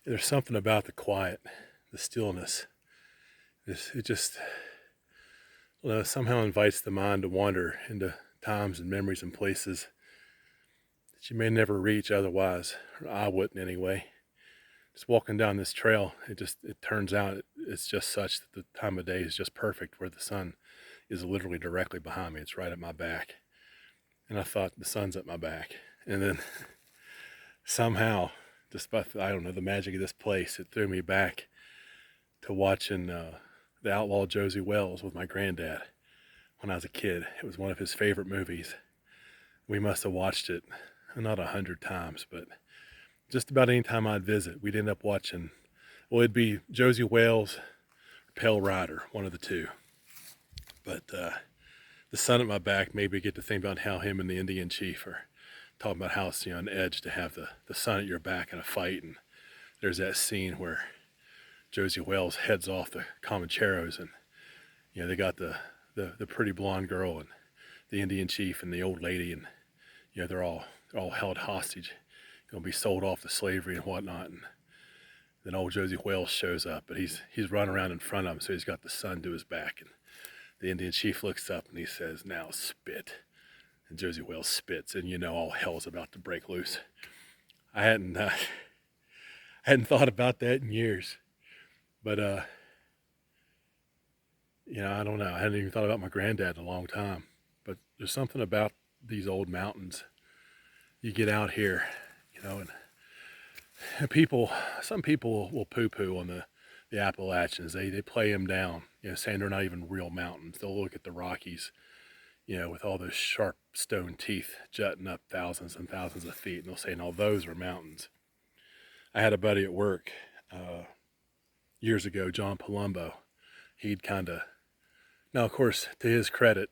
There's something about the quiet, the stillness. It just somehow invites the mind to wander into times and memories and places that you may never reach otherwise, or I wouldn't anyway. Just walking down this trail, it turns out it's just such that the time of day is just perfect, where the sun is literally directly behind me. It's right at my back, and I thought the sun's at my back, and then somehow, just by I don't know the magic of this place, it threw me back to watching the Outlaw Josie Wells with my granddad when I was a kid. It was one of his favorite movies. We must have watched it not 100 times, but just about any time I'd visit, we'd end up watching. Well, it'd be Josie Wales or Pale Rider, one of the two. But the sun at my back made me get to think about how him and the Indian chief are talking about how it's an edge to have the sun at your back in a fight. And there's that scene where Josie Wales heads off the Comancheros, and they got the pretty blonde girl and the Indian chief and the old lady, and they're all held hostage, gonna be sold off to slavery and whatnot. And then old Josie Wales shows up, but he's running around in front of him, so he's got the sun to his back. And the Indian chief looks up and he says, "Now spit." And Josie Wales spits, and all hell's about to break loose. I hadn't thought about that in years, but I don't know. I hadn't even thought about my granddad in a long time. But there's something about these old mountains. You get out here, and some people will poo-poo on the Appalachians. They play them down, saying they're not even real mountains. They'll look at the Rockies, with all those sharp stone teeth jutting up thousands and thousands of feet, and they'll say, "No, those are mountains." I had a buddy at work years ago, John Palumbo. He'd kind of Now, of course, to his credit,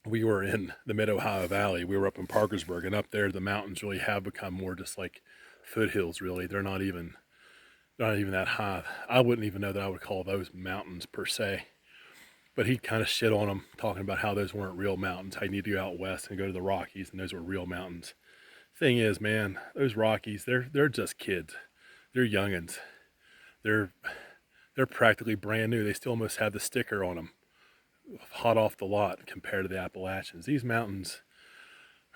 we were in the Mid-Ohio Valley. We were up in Parkersburg, and up there, the mountains really have become more just like foothills. Really, they're not even that high. I wouldn't even know that I would call those mountains per se. But he kind of shit on them, talking about how those weren't real mountains. How you need to go out west and go to the Rockies, and those were real mountains. Thing is, man, those Rockies, they're just kids. They're youngins. They're they're practically brand new. They still almost have the sticker on them, hot off the lot compared to the Appalachians. These mountains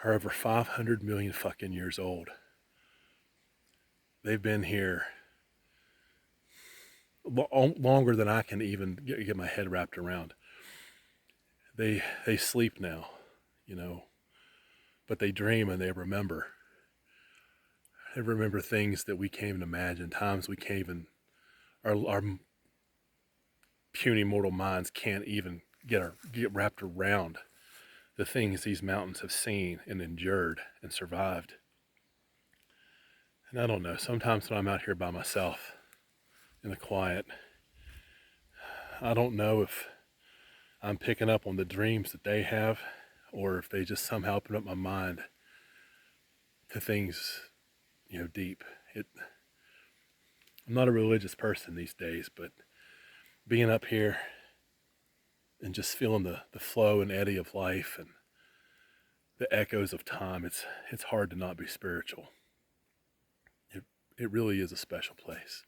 are over 500 million fucking years old. They've been here longer than I can even get my head wrapped around. They sleep now, you know, but they dream and they remember. They remember things that we can't even imagine, times we can't even, our puny mortal minds can't even get wrapped around the things these mountains have seen and endured and survived. And I don't know, sometimes when I'm out here by myself in the quiet, I don't know if I'm picking up on the dreams that they have, or if they just somehow open up my mind to things, deep. I'm not a religious person these days, but being up here and just feeling the flow and eddy of life and the echoes of time, it's hard to not be spiritual. It really is a special place.